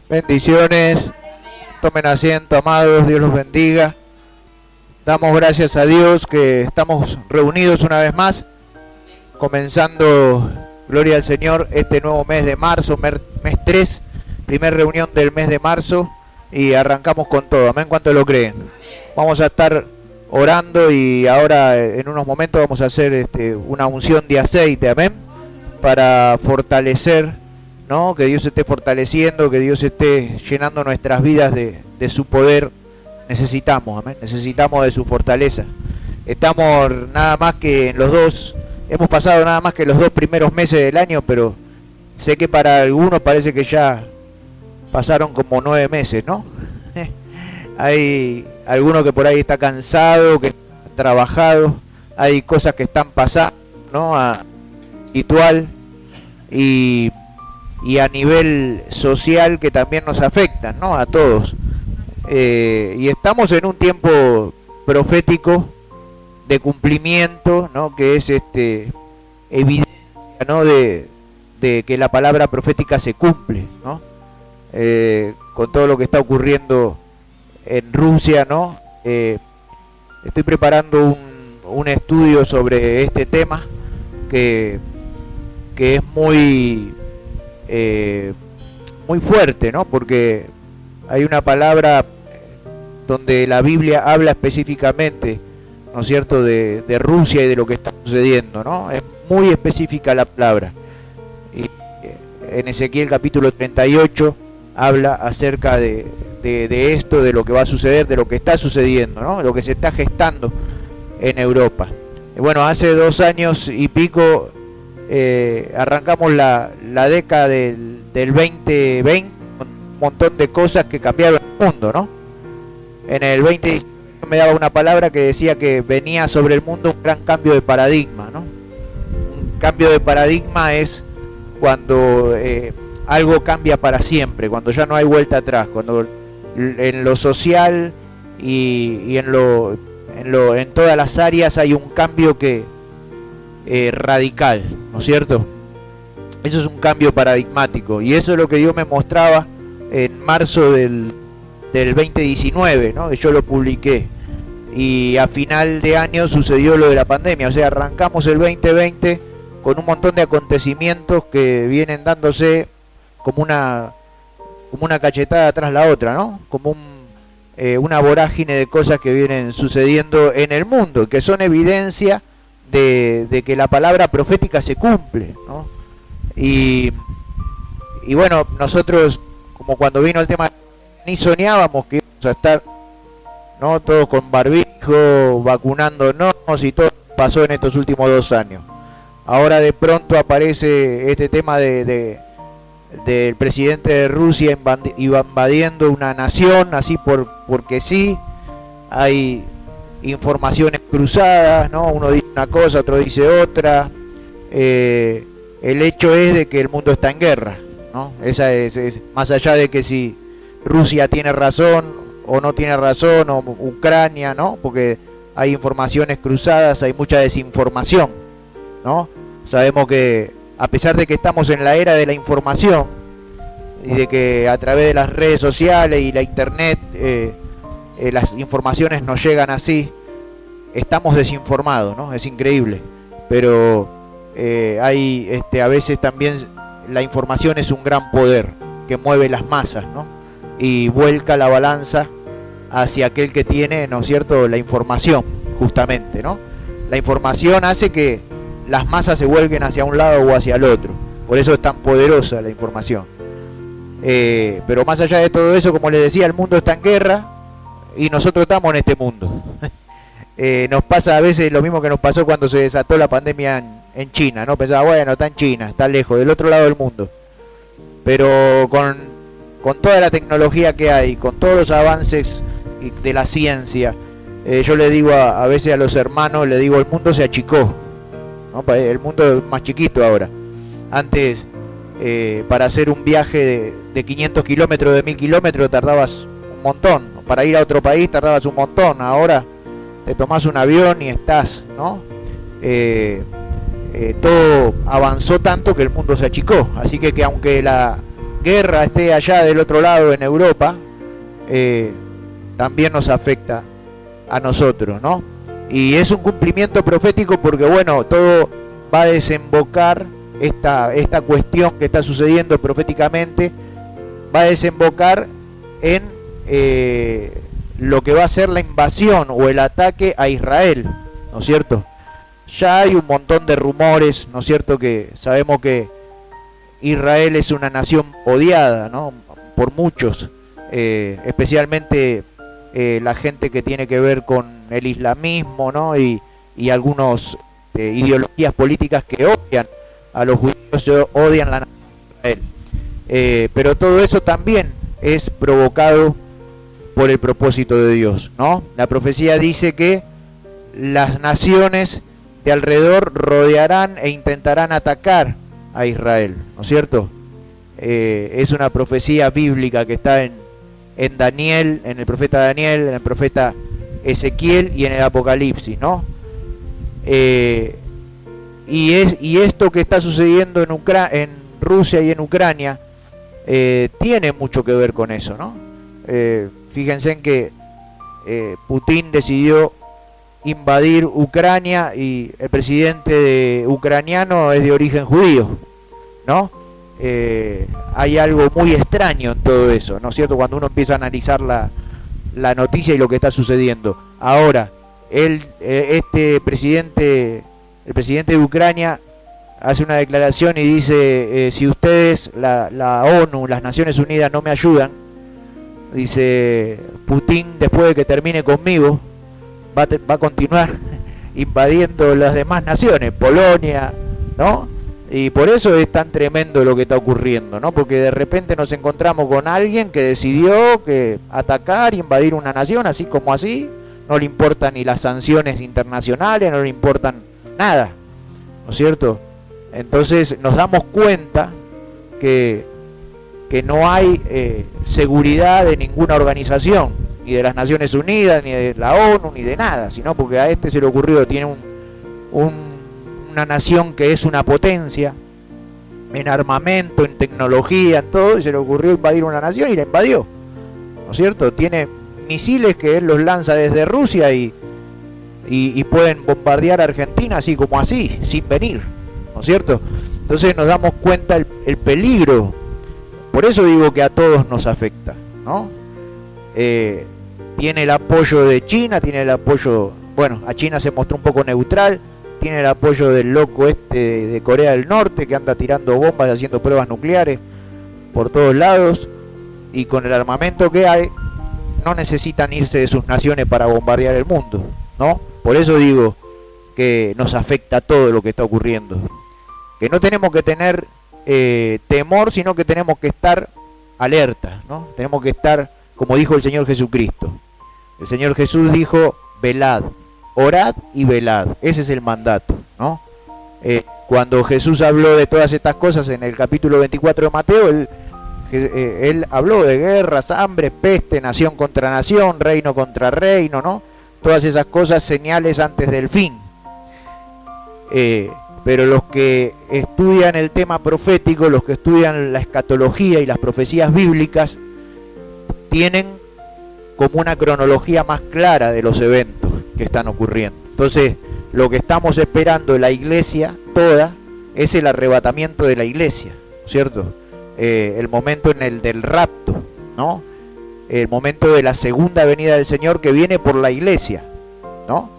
Bendiciones. Tomen asiento, amados. Dios los bendiga. Damos gracias a Dios que estamos reunidos una vez más, comenzando, gloria al Señor, este nuevo mes de marzo, mes 3, primer reunión del mes de marzo, y arrancamos con todo. Amén, ¿cuánto lo creen? Vamos a estar orando y ahora en unos momentos vamos a hacer una unción de aceite, amén, para fortalecer, ¿no? Que Dios esté fortaleciendo, que Dios esté llenando nuestras vidas de su poder. Necesitamos, amén, necesitamos de su fortaleza. Estamos nada más que en hemos pasado nada más que los 2 primeros meses del año, pero sé que para algunos parece que ya pasaron como 9 meses, ¿no? Hay alguno que por ahí está cansado, que está trabajado, hay cosas que están pasando, ¿no? Habitual y a nivel social que también nos afectan, ¿no? A todos. Y estamos en un tiempo profético de cumplimiento, ¿no? Que es evidencia, ¿no? de que la palabra profética se cumple, ¿no? Con todo lo que está ocurriendo en Rusia, ¿no? Estoy preparando un estudio sobre este tema que es muy fuerte, ¿no? Porque hay una palabra donde la Biblia habla específicamente, ¿no es cierto?, de Rusia y de lo que está sucediendo, ¿no? Es muy específica la palabra. Y en Ezequiel capítulo 38 habla acerca de esto, de lo que va a suceder, de lo que está sucediendo, ¿no? Lo que se está gestando en Europa. Y bueno, hace 2 años y pico arrancamos la década del 2020 con un montón de cosas que cambiaron el mundo, ¿no? En el 20 me daba una palabra que decía que venía sobre el mundo un gran cambio de paradigma, ¿no? Un cambio de paradigma es cuando algo cambia para siempre, cuando ya no hay vuelta atrás, cuando en lo social y en todas las áreas hay un cambio que radical, ¿no es cierto? Eso es un cambio paradigmático y eso es lo que Dios me mostraba en marzo del 2019, ¿no? Que yo lo publiqué y a final de año sucedió lo de la pandemia, o sea, arrancamos el 2020 con un montón de acontecimientos que vienen dándose como una cachetada tras la otra, ¿no? Como una vorágine de cosas que vienen sucediendo en el mundo, que son evidencia de que la palabra profética se cumple, ¿no? Y bueno, nosotros, como cuando vino el tema, ni soñábamos que íbamos a estar, ¿no? Todos con barbijo, vacunándonos y todo pasó en estos últimos 2 años. Ahora de pronto aparece este tema del presidente de Rusia invadiendo una nación así porque sí. Hay informaciones cruzadas, ¿no? Uno dice una cosa, otro dice otra. El hecho es de que el mundo está en guerra, ¿no? Esa es más allá de que si Rusia tiene razón o no tiene razón, o Ucrania, ¿no? Porque hay informaciones cruzadas, hay mucha desinformación, ¿no? Sabemos que a pesar de que estamos en la era de la información y de que a través de las redes sociales y la internet las informaciones nos llegan así, estamos desinformados, ¿no? Es increíble, pero hay a veces también la información es un gran poder que mueve las masas, ¿no? Y vuelca la balanza hacia aquel que tiene, ¿no es cierto?, la información, justamente, ¿no? La información hace que las masas se vuelquen hacia un lado o hacia el otro, por eso es tan poderosa la información. Pero más allá de todo eso, como les decía, el mundo está en guerra y nosotros estamos en este mundo. Nos pasa a veces lo mismo que nos pasó cuando se desató la pandemia en China, ¿no? Pensaba, bueno, está en China, está lejos, del otro lado del mundo. Pero con toda la tecnología que hay, con todos los avances de la ciencia, yo le digo a veces a los hermanos, le digo, el mundo se achicó, ¿no? El mundo es más chiquito ahora. Antes, para hacer un viaje de 500 kilómetros, de 1000 kilómetros, tardabas un montón. Para ir a otro país tardabas un montón. Ahora te tomás un avión y estás, ¿no? Todo avanzó tanto que el mundo se achicó. Así que aunque guerra esté allá del otro lado en Europa, también nos afecta a nosotros, ¿no? Y es un cumplimiento profético porque, bueno, todo va a desembocar, esta cuestión que está sucediendo proféticamente, va a desembocar en lo que va a ser la invasión o el ataque a Israel, ¿no es cierto? Ya hay un montón de rumores, ¿no es cierto?, que sabemos que Israel es una nación odiada, ¿no?, por muchos, especialmente la gente que tiene que ver con el islamismo, ¿no?, y algunos ideologías políticas que odian a los judíos, odian la nación de Israel. Pero todo eso también es provocado por el propósito de Dios, ¿no? La profecía dice que las naciones de alrededor rodearán e intentarán atacar a Israel, ¿no es cierto? Es una profecía bíblica que está en Daniel, en el profeta Daniel, en el profeta Ezequiel y en el Apocalipsis, ¿no? Y esto que está sucediendo en Rusia y en Ucrania tiene mucho que ver con eso, ¿no? Fíjense en que Putin decidió invadir Ucrania y el presidente ucraniano es de origen judío, ¿no? Hay algo muy extraño en todo eso, ¿no es cierto?, cuando uno empieza a analizar la noticia y lo que está sucediendo. Ahora, el presidente de Ucrania hace una declaración y dice, si ustedes, la ONU, las Naciones Unidas, no me ayudan, dice, Putin, después de que termine conmigo, va a continuar invadiendo las demás naciones, Polonia, ¿no? Y por eso es tan tremendo lo que está ocurriendo, ¿no? Porque de repente nos encontramos con alguien que decidió atacar y invadir una nación, así como así, no le importan ni las sanciones internacionales, no le importan nada, ¿no es cierto? Entonces nos damos cuenta que no hay seguridad de ninguna organización, ni de las Naciones Unidas, ni de la ONU, ni de nada, sino porque a se le ocurrió, tiene una nación que es una potencia en armamento, en tecnología, en todo, y se le ocurrió invadir una nación y la invadió, ¿no es cierto? Tiene misiles que él los lanza desde Rusia y pueden bombardear a Argentina así como así, sin venir, ¿no es cierto? Entonces nos damos cuenta el peligro. Por eso digo que a todos nos afecta, ¿no? Tiene el apoyo de China, tiene el apoyo, bueno, a China se mostró un poco neutral, tiene el apoyo del loco de Corea del Norte, que anda tirando bombas y haciendo pruebas nucleares por todos lados, y con el armamento que hay, no necesitan irse de sus naciones para bombardear el mundo, ¿no? Por eso digo que nos afecta todo lo que está ocurriendo, que no tenemos que tener temor, sino que tenemos que estar alerta, ¿no? Tenemos que estar, como dijo el Señor Jesucristo. El Señor Jesús dijo, velad, orad y velad. Ese es el mandato, ¿no? Cuando Jesús habló de todas estas cosas en el capítulo 24 de Mateo, él habló de guerras, hambre, peste, nación contra nación, reino contra reino, ¿no? Todas esas cosas, señales antes del fin. Pero los que estudian el tema profético, los que estudian la escatología y las profecías bíblicas, tienen como una cronología más clara de los eventos que están ocurriendo. Entonces, lo que estamos esperando la iglesia toda es el arrebatamiento de la iglesia, ¿cierto? El momento del rapto, ¿no? El momento de la segunda venida del Señor que viene por la iglesia, ¿no?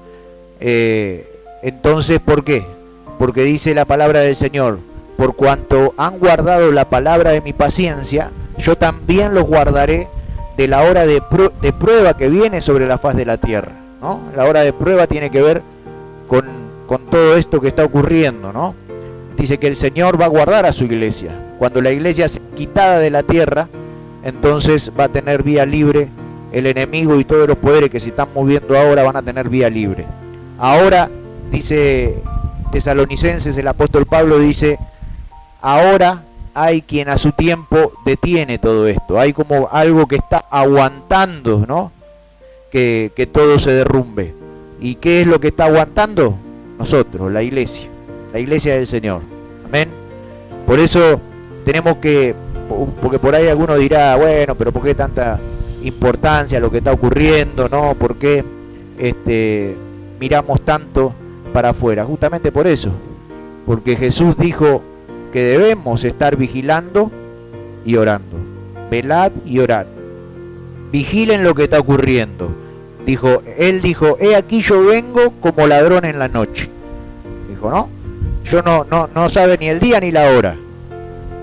Entonces, ¿por qué? Porque dice la palabra del Señor, por cuanto han guardado la palabra de mi paciencia, yo también los guardaré de la hora de prueba que viene sobre la faz de la tierra, ¿no? La hora de prueba tiene que ver con todo esto que está ocurriendo, ¿no? Dice que el Señor va a guardar a su iglesia. Cuando la iglesia sea quitada de la tierra, entonces va a tener vía libre el enemigo, y todos los poderes que se están moviendo ahora van a tener vía libre. Ahora, dice Tesalonicenses, el apóstol Pablo dice, ahora hay quien a su tiempo detiene todo esto. Hay como algo que está aguantando, ¿no? Que todo se derrumbe. ¿Y qué es lo que está aguantando? Nosotros, la iglesia del Señor. Amén. Por eso tenemos que porque por ahí alguno dirá, bueno, pero ¿por qué tanta importancia a lo que está ocurriendo? ¿No? ¿Por qué miramos tanto para afuera? Justamente por eso, porque Jesús dijo que debemos estar vigilando y orando. Velad y orad. Vigilen lo que está ocurriendo. Él dijo, he aquí yo vengo como ladrón en la noche. Dijo, ¿no? Yo no sabe ni el día ni la hora.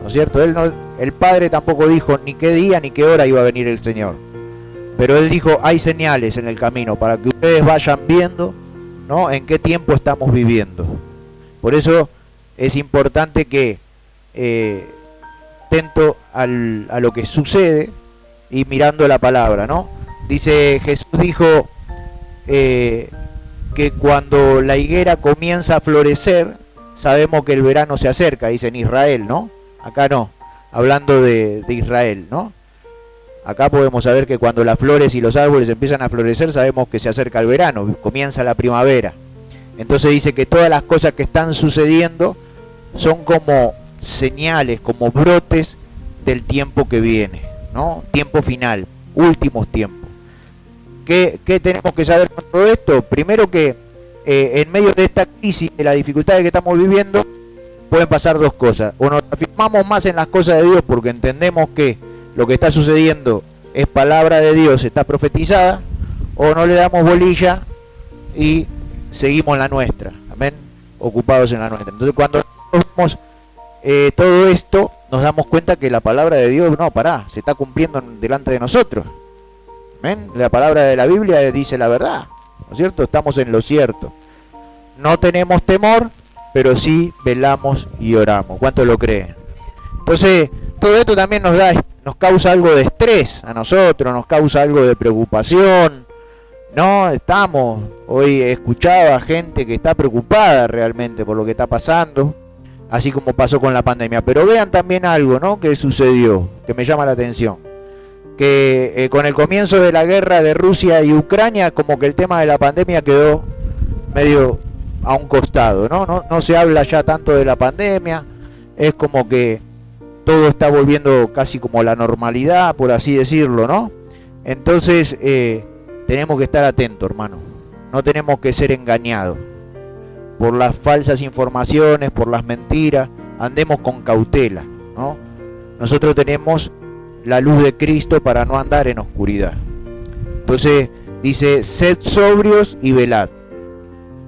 ¿No es cierto? El Padre tampoco dijo ni qué día ni qué hora iba a venir el Señor. Pero Él dijo, hay señales en el camino para que ustedes vayan viendo, ¿no?, en qué tiempo estamos viviendo. Por eso es importante que atento a lo que sucede y mirando la palabra, ¿no? Dice, Jesús dijo que cuando la higuera comienza a florecer, sabemos que el verano se acerca, dice en Israel, ¿no? Acá no, hablando de Israel, ¿no? Acá podemos saber que cuando las flores y los árboles empiezan a florecer, sabemos que se acerca el verano, comienza la primavera. Entonces dice que todas las cosas que están sucediendo son como señales, como brotes del tiempo que viene, ¿no? Tiempo final, últimos tiempos. ¿Qué tenemos que saber con todo esto? Primero que en medio de esta crisis, de las dificultades que estamos viviendo, pueden pasar dos cosas. O nos afirmamos más en las cosas de Dios porque entendemos que lo que está sucediendo es palabra de Dios, está profetizada, o no le damos bolilla y seguimos en la nuestra, amén, ocupados en la nuestra. Entonces cuando vemos todo esto, nos damos cuenta que la palabra de Dios, no, se está cumpliendo delante de nosotros, amén. La palabra de la Biblia dice la verdad, ¿no es cierto? Estamos en lo cierto. No tenemos temor, pero sí velamos y oramos. ¿Cuántos lo creen? Entonces, todo esto también nos causa algo de estrés a nosotros, nos causa algo de preocupación, ¿no? Hoy escuchaba gente que está preocupada realmente por lo que está pasando, así como pasó con la pandemia. Pero vean también algo, ¿no?, que sucedió, que me llama la atención. Que con el comienzo de la guerra de Rusia y Ucrania, como que el tema de la pandemia quedó medio a un costado, ¿no? No se habla ya tanto de la pandemia, es como que todo está volviendo casi como la normalidad, por así decirlo, ¿no? Entonces tenemos que estar atentos, hermano. No tenemos que ser engañados por las falsas informaciones, por las mentiras. Andemos con cautela, ¿no? Nosotros tenemos la luz de Cristo para no andar en oscuridad. Entonces dice, sed sobrios y velad,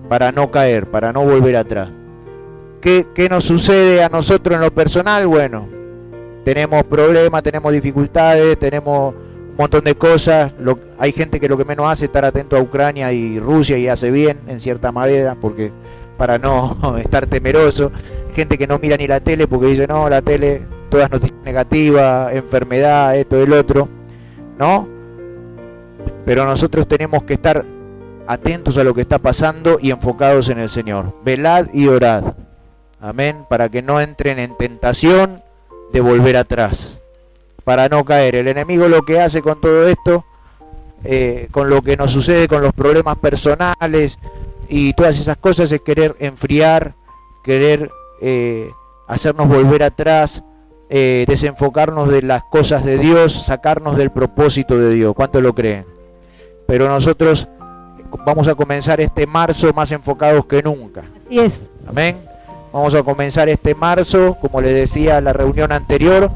para no caer, para no volver atrás. ¿Qué nos sucede a nosotros en lo personal? Bueno, tenemos problemas, tenemos dificultades, tenemos un montón de cosas. Hay gente que lo que menos hace es estar atento a Ucrania y Rusia, y hace bien en cierta manera, porque para no estar temeroso. Gente que no mira ni la tele porque dice, no, la tele, todas noticias negativas, enfermedad, esto, el otro, ¿no? Pero nosotros tenemos que estar atentos a lo que está pasando y enfocados en el Señor. Velad y orad, amén, para que no entren en tentación de volver atrás, para no caer. El enemigo lo que hace con todo esto, con lo que nos sucede, con los problemas personales y todas esas cosas, es querer enfriar, querer hacernos volver atrás, desenfocarnos de las cosas de Dios, sacarnos del propósito de Dios. ¿Cuántos lo creen? Pero nosotros vamos a comenzar este marzo más enfocados que nunca. Así es. Amén. Vamos a comenzar este marzo, como les decía en la reunión anterior,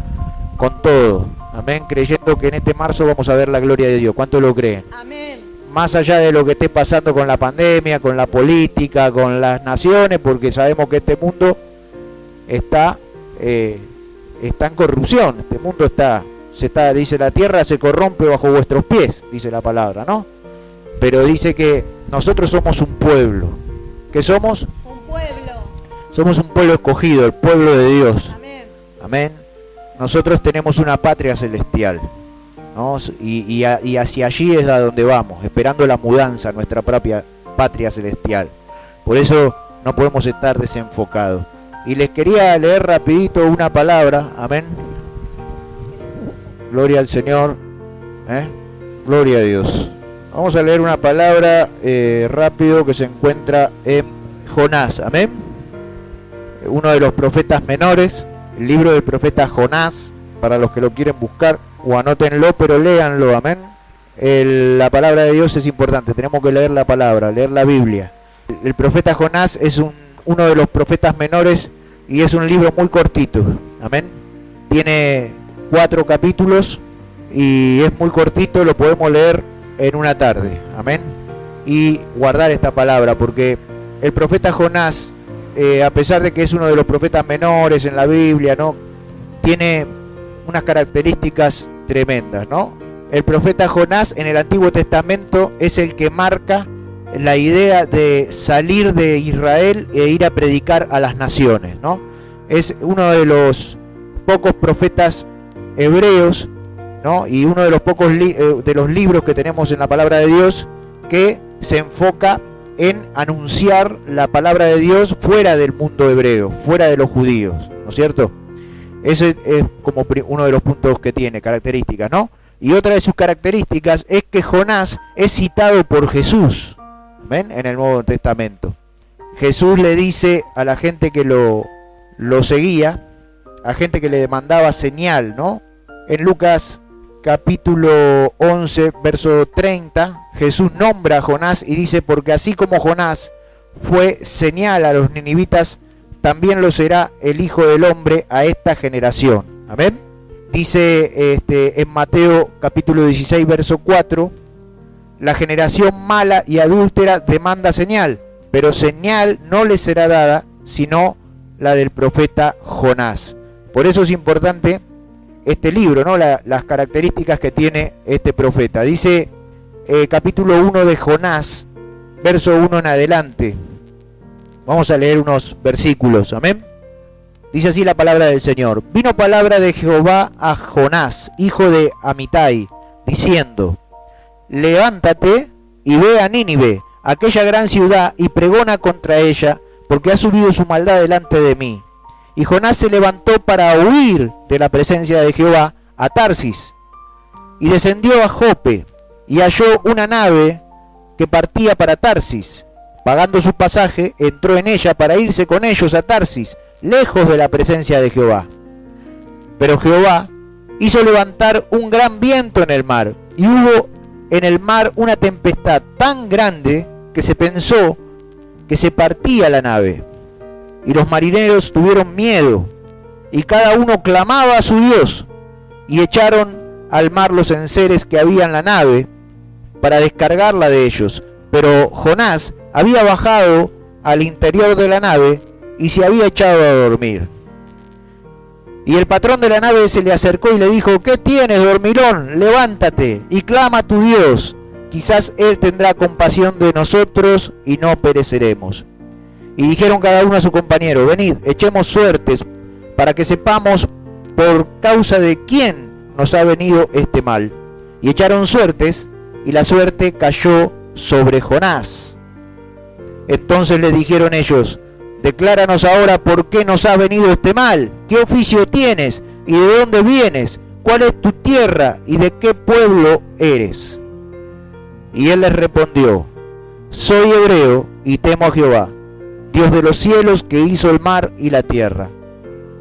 con todo. Amén. Creyendo que en este marzo vamos a ver la gloria de Dios. ¿Cuántos lo creen? Amén. Más allá de lo que esté pasando con la pandemia, con la política, con las naciones, porque sabemos que este mundo está en corrupción. Este mundo dice, la tierra se corrompe bajo vuestros pies, dice la palabra, ¿no? Pero dice que nosotros somos un pueblo. ¿Qué somos? Un pueblo. Somos un pueblo escogido, el pueblo de Dios. Amén. Amén. Nosotros tenemos una patria celestial, ¿no? Y hacia allí es a donde vamos, esperando la mudanza a nuestra propia patria celestial. Por eso no podemos estar desenfocados. Y les quería leer rapidito una palabra, amén. Gloria al Señor, gloria a Dios. Vamos a leer una palabra rápido que se encuentra en Jonás, amén. Uno de los profetas menores, el libro del profeta Jonás, para los que lo quieren buscar, o anótenlo, pero léanlo, amén. La palabra de Dios es importante, tenemos que leer la palabra, leer la Biblia. El profeta Jonás es uno de los profetas menores y es un libro muy cortito, amén. Tiene 4 capítulos y es muy cortito, lo podemos leer en una tarde, amén. Y guardar esta palabra, porque el profeta Jonás, a pesar de que es uno de los profetas menores en la Biblia, ¿no?, tiene unas características tremendas, ¿no? El profeta Jonás en el Antiguo Testamento es el que marca la idea de salir de Israel e ir a predicar a las naciones, ¿no? Es uno de los pocos profetas hebreos, ¿no?, y uno de los pocos de los libros que tenemos en la palabra de Dios que se enfoca en anunciar la palabra de Dios fuera del mundo hebreo, fuera de los judíos, ¿no es cierto? Ese es como uno de los puntos que tiene, características, ¿no? Y otra de sus características es que Jonás es citado por Jesús, ¿ven?, en el Nuevo Testamento. Jesús le dice a la gente que lo seguía, a gente que le demandaba señal, ¿no? En Lucas capítulo 11, verso 30, Jesús nombra a Jonás y dice: porque así como Jonás fue señal a los ninivitas, también lo será el Hijo del Hombre a esta generación. Amén. Dice en Mateo capítulo 16, verso 4, la generación mala y adúltera demanda señal, pero señal no le será dada, sino la del profeta Jonás. Por eso es importante este libro, ¿no?, las características que tiene este profeta. Dice capítulo 1 de Jonás, verso 1 en adelante. Vamos a leer unos versículos, amén. Dice así la palabra del Señor: vino palabra de Jehová a Jonás, hijo de Amitai, diciendo: levántate y ve a Nínive, aquella gran ciudad, y pregona contra ella, porque ha subido su maldad delante de mí. Y Jonás se levantó para huir de la presencia de Jehová a Tarsis, y descendió a Jope, y halló una nave que partía para Tarsis. Pagando su pasaje, entró en ella para irse con ellos a Tarsis, lejos de la presencia de Jehová. Pero Jehová hizo levantar un gran viento en el mar, y hubo en el mar una tempestad tan grande que se pensó que se partía la nave. Y los marineros tuvieron miedo, y cada uno clamaba a su Dios, y echaron al mar los enseres que había en la nave para descargarla de ellos. Pero Jonás había bajado al interior de la nave y se había echado a dormir. Y el patrón de la nave se le acercó y le dijo: ¿qué tienes, dormilón? Levántate y clama a tu Dios, quizás él tendrá compasión de nosotros y no pereceremos. Y dijeron cada uno a su compañero: venid, echemos suertes, para que sepamos por causa de quién nos ha venido este mal. Y echaron suertes, y la suerte cayó sobre Jonás. Entonces le dijeron ellos: decláranos ahora por qué nos ha venido este mal, qué oficio tienes, y de dónde vienes, cuál es tu tierra, y de qué pueblo eres. Y él les respondió: soy hebreo, y temo a Jehová, Dios de los cielos, que hizo el mar y la tierra.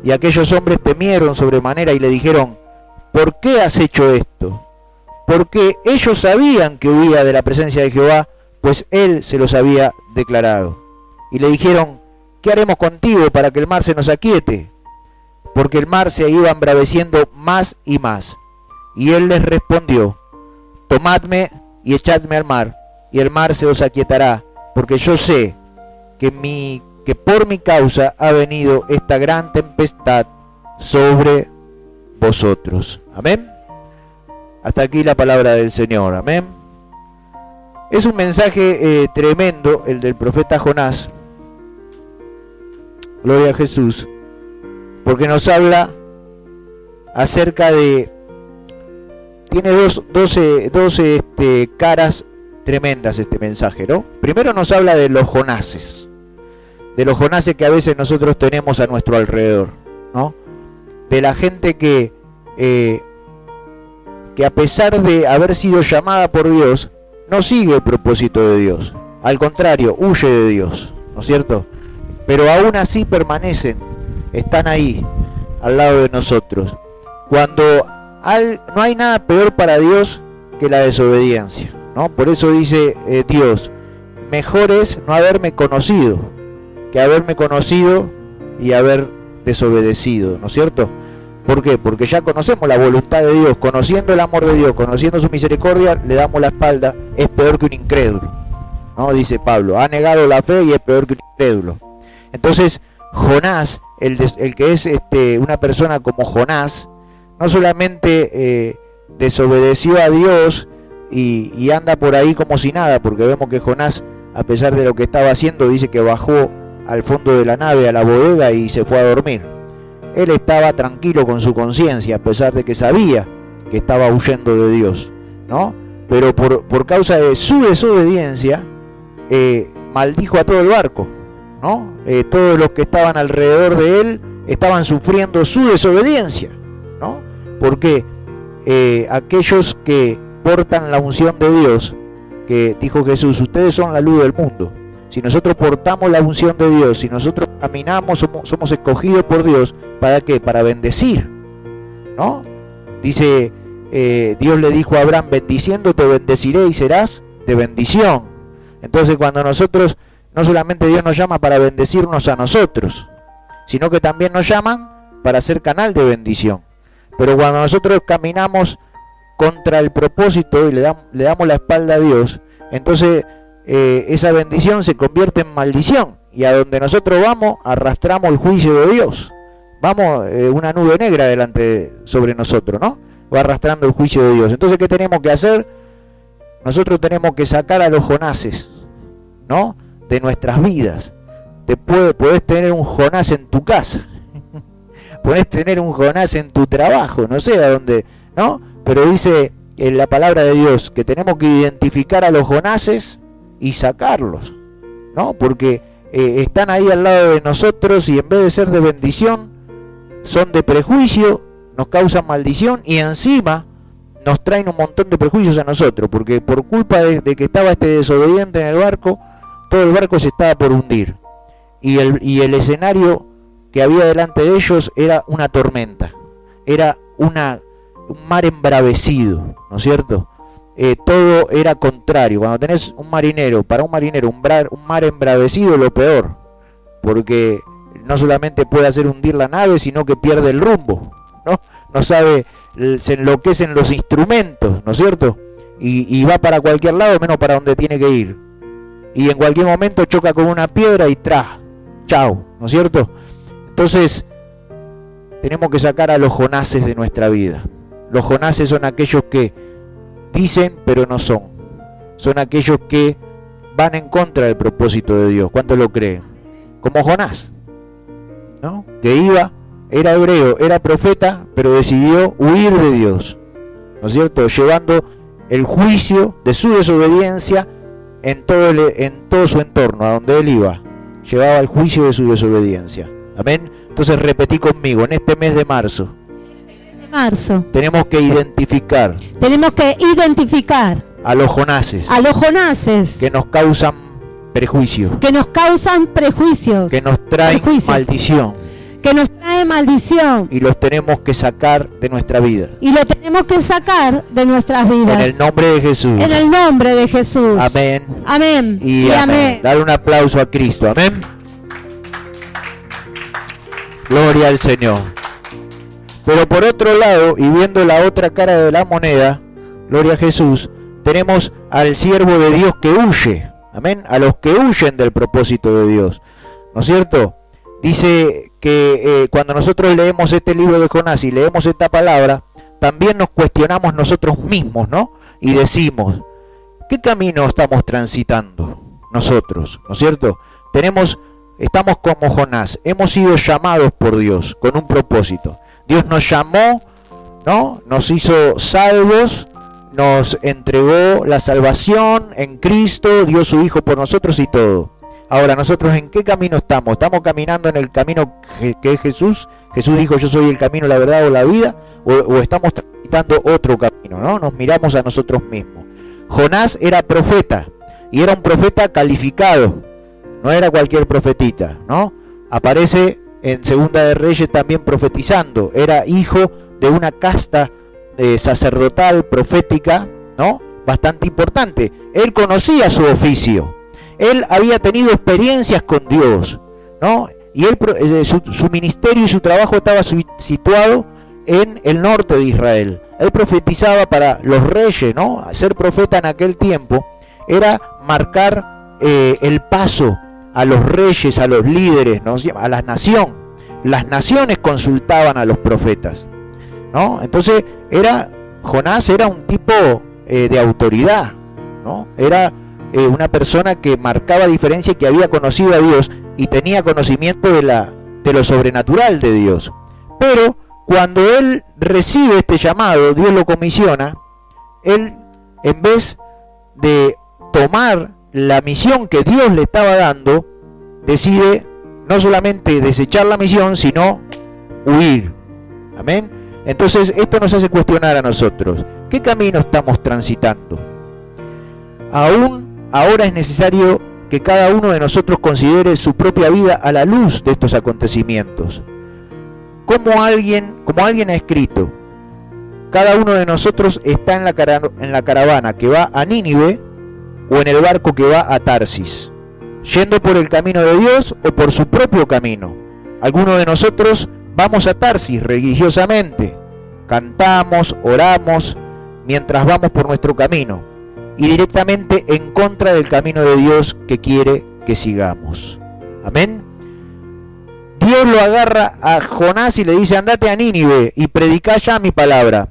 Y aquellos hombres temieron sobremanera y le dijeron: ¿por qué has hecho esto? Porque ellos sabían que huía de la presencia de Jehová, pues él se los había declarado. Y le dijeron: ¿qué haremos contigo para que el mar se nos aquiete? Porque el mar se iba embraveciendo más y más. Y él les respondió: tomadme y echadme al mar, y el mar se os aquietará, porque yo sé que por mi causa ha venido esta gran tempestad sobre vosotros. Amén. Hasta aquí la palabra del Señor. Amén. Es un mensaje tremendo el del profeta Jonás. Gloria a Jesús. Porque nos habla acerca de... Tiene 12 caras tremendas este mensaje, ¿no? Primero nos habla de los Jonases. De los Jonases que a veces nosotros tenemos a nuestro alrededor, ¿no? De la gente que a pesar de haber sido llamada por Dios, no sigue el propósito de Dios. Al contrario, huye de Dios, ¿no es cierto? Pero aún así permanecen, están ahí, al lado de nosotros. cuando no hay nada peor para Dios que la desobediencia, ¿no? Por eso dice Dios, mejor es no haberme conocido que haberme conocido y haber desobedecido, ¿no es cierto? ¿Por qué? Porque ya conocemos la voluntad de Dios, conociendo el amor de Dios, conociendo su misericordia, le damos la espalda, es peor que un incrédulo, ¿no? Dice Pablo, ha negado la fe y es peor que un incrédulo. Entonces, Jonás, el que es una persona como Jonás, no solamente desobedeció a Dios y anda por ahí como si nada, porque vemos que Jonás, a pesar de lo que estaba haciendo, dice que bajó al fondo de la nave, a la bodega, y se fue a dormir. Él estaba tranquilo con su conciencia, a pesar de que sabía que estaba huyendo de Dios, ¿no? Pero por causa de su desobediencia, maldijo a todo el barco, ¿no? Todos los que estaban alrededor de él estaban sufriendo su desobediencia, ¿no? Porque aquellos que portan la unción de Dios, que dijo Jesús, ustedes son la luz del mundo. Si nosotros portamos la unción de Dios, si nosotros caminamos, somos escogidos por Dios, ¿para qué? Para bendecir, ¿no? Dice, Dios le dijo a Abraham, bendiciendo te bendeciré y serás de bendición. Entonces cuando nosotros, no solamente Dios nos llama para bendecirnos a nosotros, sino que también nos llaman para ser canal de bendición. Pero cuando nosotros caminamos contra el propósito y le damos la espalda a Dios, entonces esa bendición se convierte en maldición, y a donde nosotros vamos arrastramos el juicio de Dios. Vamos, una nube negra sobre nosotros, ¿no? Va arrastrando el juicio de Dios. Entonces, ¿qué tenemos que hacer? Nosotros tenemos que sacar a los Jonases, ¿no? De nuestras vidas. Podés tener un Jonás en tu casa, podés tener un Jonás en tu trabajo, no sé a dónde, ¿no? Pero dice en la palabra de Dios que tenemos que identificar a los Jonases y sacarlos, ¿no? Porque están ahí al lado de nosotros y en vez de ser de bendición, son de prejuicio, nos causan maldición y encima nos traen un montón de prejuicios a nosotros, porque por culpa de que estaba este desobediente en el barco, todo el barco se estaba por hundir. Y el escenario que había delante de ellos era una tormenta, era un mar embravecido, ¿no es cierto? Todo era contrario. Cuando tenés para un marinero, un mar embravecido es lo peor, porque no solamente puede hacer hundir la nave, sino que pierde el rumbo, ¿no? No sabe, se enloquecen los instrumentos, ¿no es cierto? Y va para cualquier lado menos para donde tiene que ir. Y en cualquier momento choca con una piedra y chao, ¿no es cierto? Entonces, tenemos que sacar a los Jonases de nuestra vida. Los Jonases son aquellos que dicen pero no son. Son aquellos que van en contra del propósito de Dios. ¿Cuántos lo creen? Como Jonás, ¿no? Que era hebreo, era profeta, pero decidió huir de Dios, ¿no es cierto? Llevando el juicio de su desobediencia en todo su entorno, a donde él iba, llevaba el juicio de su desobediencia. Amén. Entonces repetí conmigo, en este mes de marzo, tenemos que identificar a los Jonases que nos causan prejuicios, que nos traen maldición, y los tenemos que sacar de nuestra vida. En el nombre de Jesús. Amén. Amén. Y amén. Dar un aplauso a Cristo. Amén. Gloria al Señor. Pero por otro lado, y viendo la otra cara de la moneda, gloria a Jesús, tenemos al siervo de Dios que huye. Amén. A los que huyen del propósito de Dios, ¿no es cierto? Dice que cuando nosotros leemos este libro de Jonás y leemos esta palabra, también nos cuestionamos nosotros mismos, ¿no? Y decimos, ¿qué camino estamos transitando nosotros? ¿No es cierto? Estamos como Jonás, hemos sido llamados por Dios con un propósito. Dios nos llamó, ¿no? Nos hizo salvos, nos entregó la salvación en Cristo, dio su Hijo por nosotros y todo. Ahora, ¿nosotros en qué camino estamos? ¿Estamos caminando en el camino que es Jesús? Jesús dijo, yo soy el camino, la verdad o la vida. ¿O estamos transitando otro camino, ¿no? Nos miramos a nosotros mismos. Jonás era profeta, y era un profeta calificado. No era cualquier profetita, ¿no? Aparece en Segunda de Reyes también profetizando. Era hijo de una casta sacerdotal, profética, ¿no? Bastante importante. Él conocía su oficio. Él había tenido experiencias con Dios, ¿no? Y él, su ministerio y su trabajo estaba situado en el norte de Israel. Él profetizaba para los reyes, ¿no? Ser profeta en aquel tiempo era marcar el paso a los reyes, a los líderes, ¿no? A la nación. Las naciones consultaban a los profetas, ¿no? Entonces Jonás era un tipo de autoridad, ¿no? Era una persona que marcaba diferencia y que había conocido a Dios y tenía conocimiento de lo sobrenatural de Dios. Pero cuando él recibe este llamado, Dios lo comisiona, él, en vez de tomar la misión que Dios le estaba dando, decide no solamente desechar la misión, sino huir. Amén. Entonces esto nos hace cuestionar a nosotros, ¿qué camino estamos transitando? Aún ahora es necesario que cada uno de nosotros considere su propia vida a la luz de estos acontecimientos. Como alguien ha escrito, cada uno de nosotros está en la caravana que va a Nínive o en el barco que va a Tarsis, yendo por el camino de Dios o por su propio camino. Algunos de nosotros vamos a Tarsis religiosamente, cantamos, oramos, mientras vamos por nuestro camino, y directamente en contra del camino de Dios que quiere que sigamos. Amén. Dios lo agarra a Jonás y le dice, andate a Nínive y predicá ya mi palabra.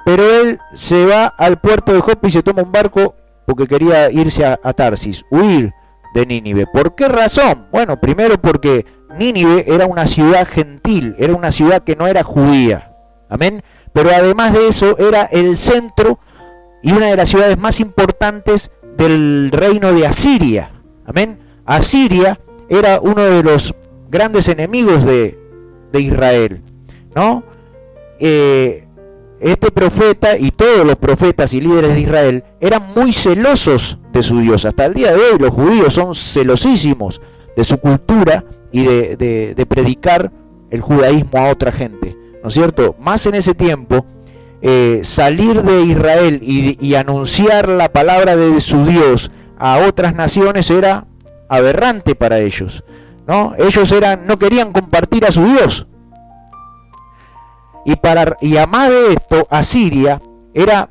Pero él se va al puerto de Jope y se toma un barco porque quería irse a Tarsis, huir de Nínive. ¿Por qué razón? Bueno, primero porque Nínive era una ciudad gentil, era una ciudad que no era judía. Amén. Pero además de eso era el centro y una de las ciudades más importantes del reino de Asiria. Amén. Asiria era uno de los grandes enemigos de Israel, ¿no? Este profeta y todos los profetas y líderes de Israel eran muy celosos de su Dios. Hasta el día de hoy los judíos son celosísimos de su cultura y de predicar el judaísmo a otra gente, ¿no es cierto? Más en ese tiempo, salir de Israel y anunciar la palabra de su Dios a otras naciones era aberrante para ellos, ¿no? Ellos no querían compartir a su Dios. Y además de esto, Asiria era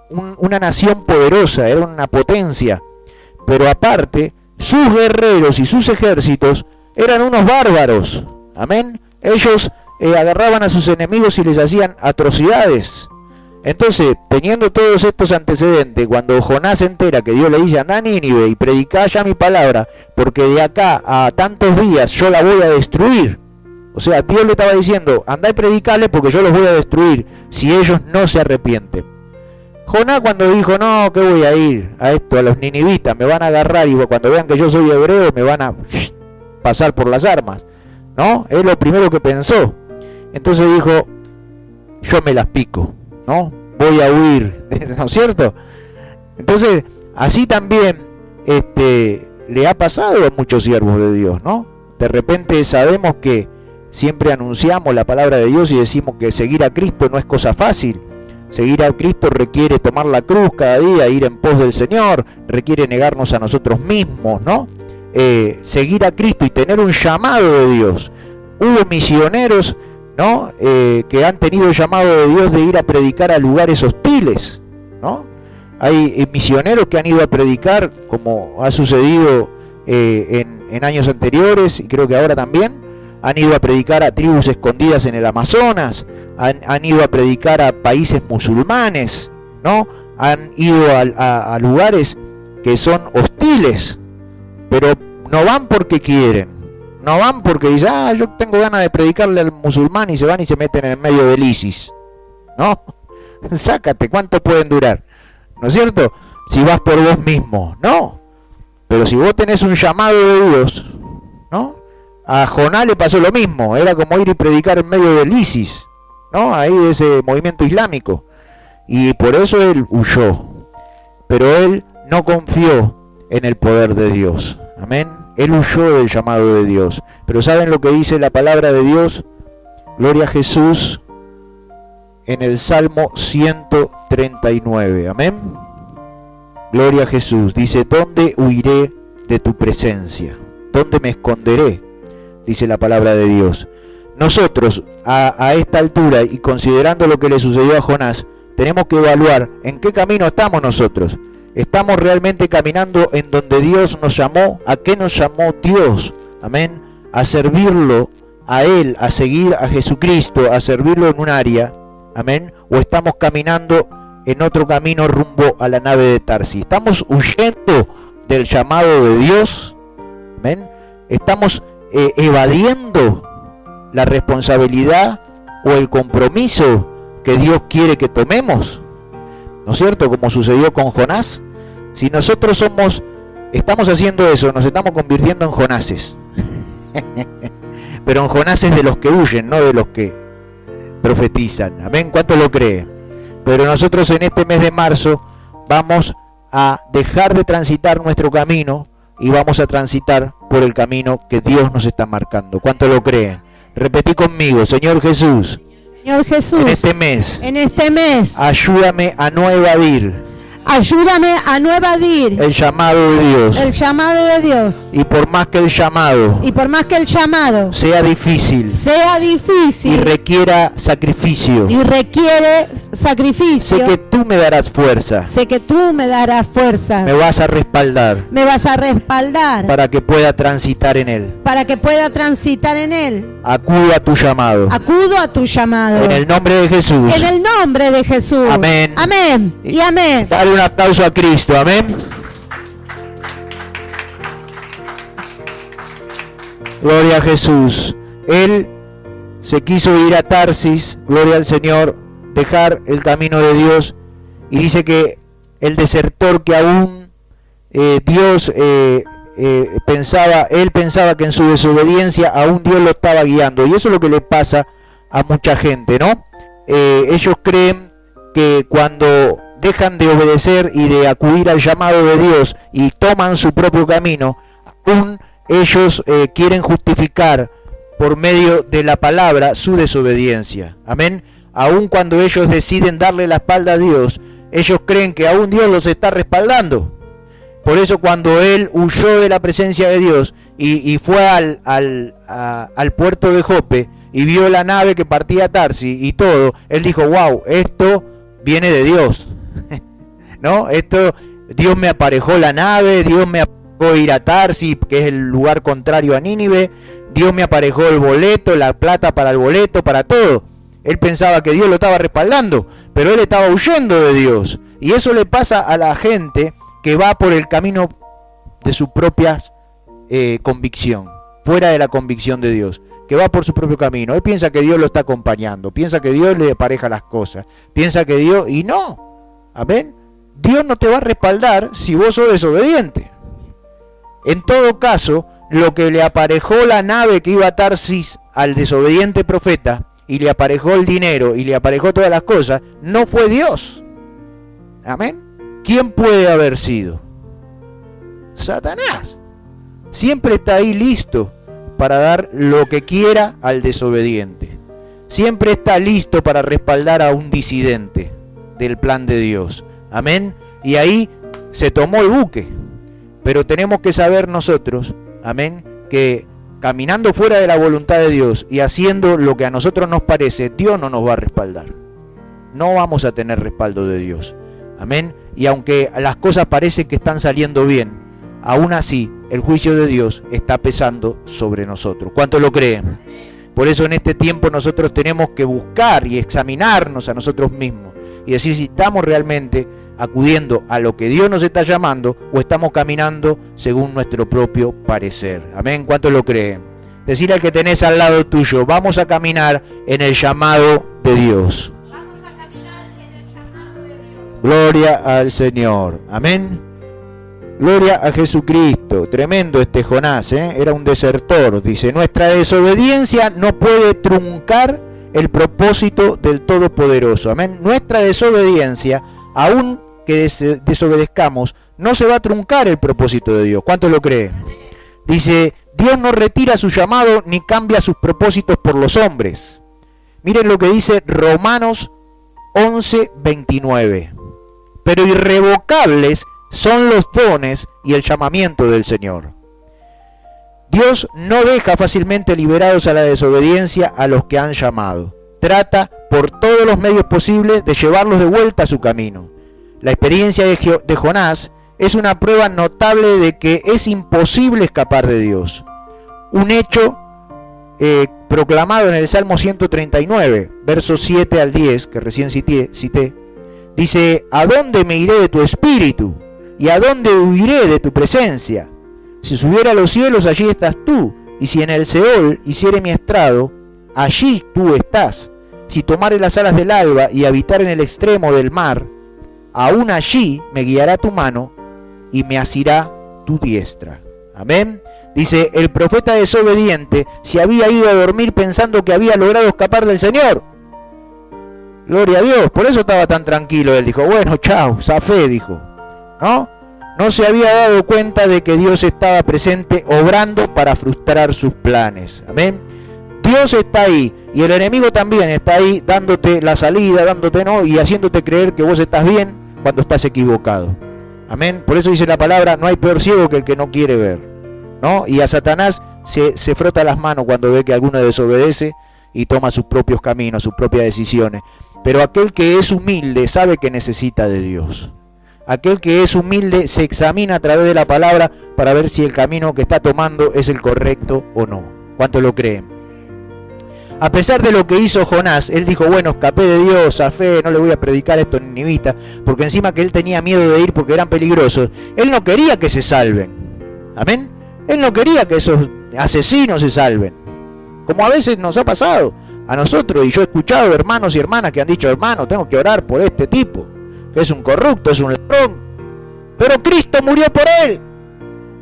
una nación poderosa, era una potencia, pero aparte, sus guerreros y sus ejércitos eran unos bárbaros. Amén. Ellos agarraban a sus enemigos y les hacían atrocidades. Entonces, teniendo todos estos antecedentes, cuando Jonás se entera que Dios le dice, anda a Nínive y predicá ya mi palabra, porque de acá a tantos días yo la voy a destruir. O sea, Dios le estaba diciendo, andá y predicale porque yo los voy a destruir si ellos no se arrepienten. Jonás cuando dijo, no, que voy a ir a los ninivitas, me van a agarrar y cuando vean que yo soy hebreo me van a pasar por las armas, ¿no? Es lo primero que pensó. Entonces dijo, yo me las pico, ¿no? Voy a huir, ¿no es cierto? Entonces, así también le ha pasado a muchos siervos de Dios, ¿no? De repente sabemos que siempre anunciamos la palabra de Dios y decimos que seguir a Cristo no es cosa fácil. Seguir a Cristo requiere tomar la cruz cada día, ir en pos del Señor, requiere negarnos a nosotros mismos, ¿no? Seguir a Cristo y tener un llamado de Dios. Hubo misioneros, ¿no? Que han tenido el llamado de Dios de ir a predicar a lugares hostiles, ¿no? Hay misioneros que han ido a predicar, como ha sucedido en años anteriores y creo que ahora también. Han ido a predicar a tribus escondidas en el Amazonas, han ido a predicar a países musulmanes, ¿no? Han ido a lugares que son hostiles, pero no van porque quieren, no van porque dicen, yo tengo ganas de predicarle al musulmán y se van y se meten en el medio del ISIS, ¿no? Sácate, ¿cuánto pueden durar? ¿No es cierto? Si vas por vos mismo, no. Pero si vos tenés un llamado de Dios, ¿no? A Jonás le pasó lo mismo, era como ir y predicar en medio del ISIS, ¿no? Ahí de ese movimiento islámico. Y por eso él huyó. Pero él no confió en el poder de Dios. Amén. Él huyó del llamado de Dios. Pero ¿saben lo que dice la palabra de Dios? Gloria a Jesús. en el Salmo 139. Amén. Gloria a Jesús. Dice, ¿dónde huiré de tu presencia? ¿Dónde me esconderé? Dice la palabra de Dios. Nosotros, a esta altura, y considerando lo que le sucedió a Jonás, tenemos que evaluar en qué camino estamos nosotros. ¿Estamos realmente caminando en donde Dios nos llamó? ¿A qué nos llamó Dios? Amén. A servirlo a Él, a seguir a Jesucristo, a servirlo en un área. Amén. ¿O estamos caminando en otro camino rumbo a la nave de Tarsis? ¿Estamos huyendo del llamado de Dios? Amén. ¿Estamos evadiendo la responsabilidad o el compromiso que Dios quiere que tomemos? ¿No es cierto? Como sucedió con Jonás. Si nosotros estamos haciendo eso, nos estamos convirtiendo en Jonases. Pero en Jonases de los que huyen, no de los que profetizan. Amén. ¿Cuánto lo cree? Pero nosotros en este mes de marzo vamos a dejar de transitar nuestro camino y vamos a transitar por el camino que Dios nos está marcando. ¿Cuánto lo creen? Repetí conmigo, Señor Jesús. Señor Jesús, en este mes, ayúdame a no evadir el llamado de Dios. Y por más que el llamado sea difícil y requiera sacrificio, sé que tú me darás fuerza. Me vas a respaldar para que pueda transitar en él. Acudo a tu llamado. En el nombre de Jesús. Amén. Amén. Y amén. Dale un aplauso a Cristo. Amén. Gloria a Jesús. Él se quiso ir a Tarsis, gloria al Señor, dejar el camino de Dios, y dice que el desertor que aún Dios pensaba que en su desobediencia aún Dios lo estaba guiando, y eso es lo que le pasa a mucha gente, ¿no? Ellos creen que cuando dejan de obedecer y de acudir al llamado de Dios y toman su propio camino, aún ellos quieren justificar por medio de la palabra su desobediencia. Amén. Aún cuando ellos deciden darle la espalda a Dios, ellos creen que aún Dios los está respaldando. Por eso cuando él huyó de la presencia de Dios y fue al puerto de Jope y vio la nave que partía a Tarsis y todo, él dijo, wow, esto viene de Dios. ¿No? Dios me aparejó la nave, Dios me aparejó ir a Tarsis, que es el lugar contrario a Nínive, Dios me aparejó el boleto, la plata para el boleto, para todo. Él pensaba que Dios lo estaba respaldando, pero él estaba huyendo de Dios. Y eso le pasa a la gente que va por el camino de su propia convicción, fuera de la convicción de Dios, que va por su propio camino. Él piensa que Dios lo está acompañando, piensa que Dios le apareja las cosas, piensa que Dios... Y no, amén. Dios no te va a respaldar si vos sos desobediente. En todo caso, lo que le aparejó la nave que iba a Tarsis al desobediente profeta, y le aparejó el dinero, y le aparejó todas las cosas, no fue Dios. Amén. ¿Quién puede haber sido? Satanás. Siempre está ahí listo para dar lo que quiera al desobediente. Siempre está listo para respaldar a un disidente del plan de Dios. Amén. Y ahí se tomó el buque. Pero tenemos que saber nosotros, amén, que caminando fuera de la voluntad de Dios y haciendo lo que a nosotros nos parece, Dios no nos va a respaldar. No vamos a tener respaldo de Dios. Amén. Y aunque las cosas parecen que están saliendo bien, aún así el juicio de Dios está pesando sobre nosotros. ¿Cuántos lo creen? Por eso en este tiempo nosotros tenemos que buscar y examinarnos a nosotros mismos y decir si estamos realmente acudiendo a lo que Dios nos está llamando o estamos caminando según nuestro propio parecer. Amén. ¿Cuántos lo creen? Decir al que tenés al lado tuyo, vamos a caminar en el llamado de Dios. Vamos a caminar en el llamado de Dios. Gloria al Señor. Amén. Gloria a Jesucristo. Tremendo este Jonás, era un desertor. Dice, nuestra desobediencia no puede truncar el propósito del Todopoderoso. Amén. Nuestra desobediencia, aún que desobedezcamos, no se va a truncar el propósito de Dios. ¿Cuántos lo creen? Dice, Dios no retira su llamado ni cambia sus propósitos por los hombres. Miren lo que dice Romanos 11:29. Pero irrevocables son los dones y el llamamiento del Señor. Dios no deja fácilmente liberados a la desobediencia a los que han llamado. Trata por todos los medios posibles de llevarlos de vuelta a su camino. La experiencia de Jonás es una prueba notable de que es imposible escapar de Dios. Un hecho proclamado en el Salmo 139, versos 7 al 10, que recién cité, dice: ¿a dónde me iré de tu espíritu? ¿Y a dónde huiré de tu presencia? Si subiera a los cielos, allí estás tú, y si en el Seol hiciere mi estrado, allí tú estás. Si tomare las alas del alba y habitar en el extremo del mar, aún allí me guiará tu mano y me asirá tu diestra. Amén. Dice, el profeta desobediente se había ido a dormir pensando que había logrado escapar del Señor. Gloria a Dios, por eso estaba tan tranquilo. Él dijo, bueno, chao, zafé, dijo. No se había dado cuenta de que Dios estaba presente, obrando para frustrar sus planes. Amén. Dios está ahí, y el enemigo también está ahí, dándote la salida, dándote no, y haciéndote creer que vos estás bien cuando estás equivocado. Amén. Por eso dice la palabra, no hay peor ciego que el que no quiere ver, ¿no? Y a Satanás se frota las manos cuando ve que alguno desobedece y toma sus propios caminos, sus propias decisiones. Pero aquel que es humilde sabe que necesita de Dios. Aquel que es humilde se examina a través de la palabra para ver si el camino que está tomando es el correcto o no. ¿Cuántos lo creen? A pesar de lo que hizo Jonás, él dijo, bueno, escapé de Dios, zafé, no le voy a predicar esto a Ninivita, porque encima que él tenía miedo de ir porque eran peligrosos. Él no quería que se salven. Amén. Él no quería que esos asesinos se salven. Como a veces nos ha pasado a nosotros, y yo he escuchado hermanos y hermanas que han dicho, hermano, tengo que orar por este tipo, que es un corrupto, es un ladrón. Pero Cristo murió por él.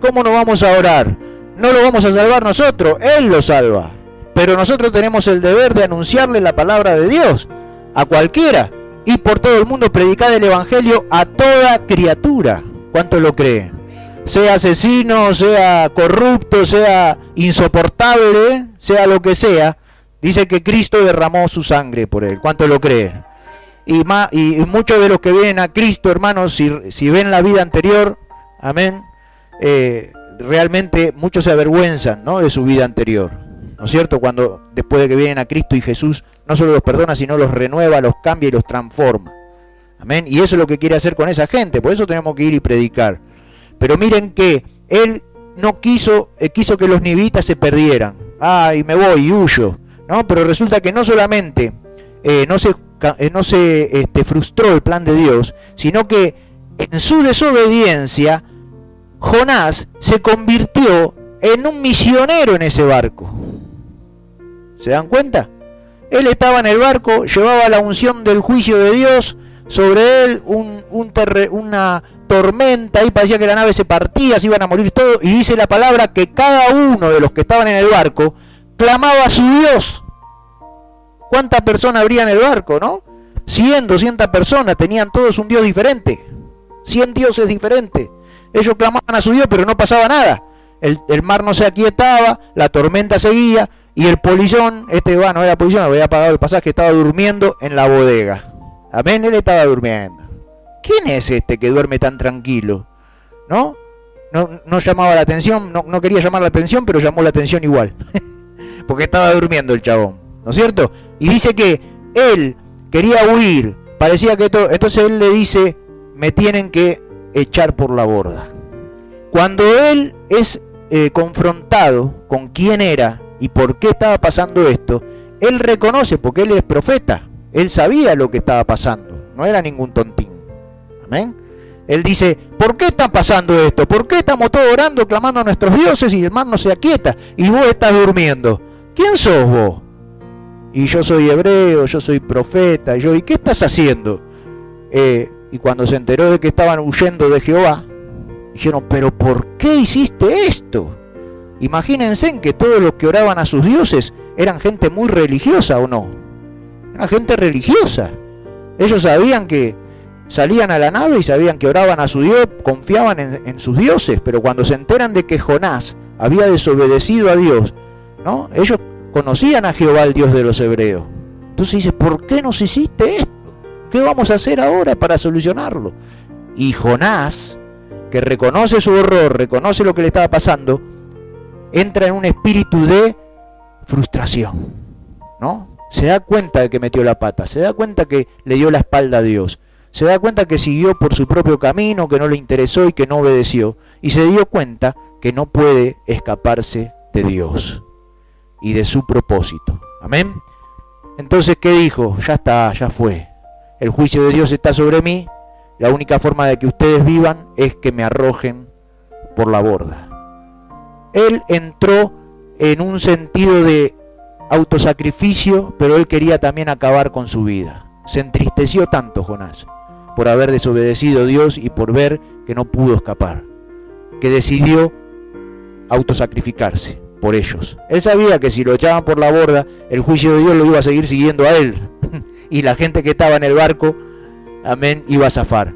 ¿Cómo no vamos a orar? No lo vamos a salvar nosotros, Él lo salva. Pero nosotros tenemos el deber de anunciarle la palabra de Dios a cualquiera y por todo el mundo predicar el evangelio a toda criatura. ¿Cuánto lo creen? Sea asesino, sea corrupto, sea insoportable, sea lo que sea, dice que Cristo derramó su sangre por él. ¿Cuánto lo creen? Y muchos de los que vienen a Cristo, hermanos, si ven la vida anterior, amén, realmente muchos se avergüenzan, ¿no?, de su vida anterior. ¿No es cierto? Cuando después de que vienen a Cristo y Jesús no solo los perdona, sino los renueva, los cambia y los transforma. Amén. Y eso es lo que quiere hacer con esa gente. Por eso tenemos que ir y predicar. Pero miren que Él no quiso que los nivitas se perdieran. Y me voy y huyo. ¿No? Pero resulta que no solamente no se frustró el plan de Dios, sino que en su desobediencia Jonás se convirtió en un misionero en ese barco. ¿Se dan cuenta? Él estaba en el barco, llevaba la unción del juicio de Dios sobre él, una tormenta, y parecía que la nave se partía, se iban a morir todos, y dice la palabra que cada uno de los que estaban en el barco clamaba a su Dios. ¿Cuántas personas habría en el barco, no? 100, 200 personas, tenían todos un Dios diferente, 100 dioses diferentes. Ellos clamaban a su Dios, pero no pasaba nada. El mar no se aquietaba, la tormenta seguía, y el polizón, no era polizón, había pagado el pasaje, estaba durmiendo en la bodega. Amén, él estaba durmiendo. ¿Quién es este que duerme tan tranquilo? No llamaba la atención, no quería llamar la atención, pero llamó la atención igual. Porque estaba durmiendo el chabón, ¿no es cierto? Y dice que él quería huir, parecía que todo. Entonces él le dice, me tienen que echar por la borda. Cuando él es confrontado con quién era y por qué estaba pasando esto, él reconoce, porque él es profeta, él sabía lo que estaba pasando, no era ningún tontín. Amén. Él dice, ¿por qué está pasando esto? ¿Por qué estamos todos orando, clamando a nuestros dioses y el mar no se aquieta y vos estás durmiendo? ¿Quién sos vos? Y yo soy hebreo, yo soy profeta, ¿y qué estás haciendo? Y cuando se enteró de que estaban huyendo de Jehová, dijeron, ¿pero por qué hiciste esto? Imagínense en que todos los que oraban a sus dioses eran gente muy religiosa, ¿o no? Era gente religiosa. Ellos sabían que salían a la nave y sabían que oraban a su Dios, confiaban en sus dioses, pero cuando se enteran de que Jonás había desobedecido a Dios, ¿no? Ellos conocían a Jehová, el Dios de los hebreos. Entonces dice, ¿por qué nos hiciste esto? ¿Qué vamos a hacer ahora para solucionarlo? Y Jonás, que reconoce su horror, reconoce lo que le estaba pasando, entra en un espíritu de frustración, ¿no? Se da cuenta de que metió la pata, se da cuenta que le dio la espalda a Dios, se da cuenta que siguió por su propio camino, que no le interesó y que no obedeció, y se dio cuenta que no puede escaparse de Dios y de su propósito. Amén. Entonces, ¿qué dijo? Ya está, ya fue. El juicio de Dios está sobre mí. La única forma de que ustedes vivan es que me arrojen por la borda. Él entró en un sentido de autosacrificio, pero él quería también acabar con su vida. Se entristeció tanto Jonás por haber desobedecido a Dios y por ver que no pudo escapar, que decidió autosacrificarse por ellos. Él sabía que si lo echaban por la borda, el juicio de Dios lo iba a seguir siguiendo a él. Y la gente que estaba en el barco, amén, iba a zafar.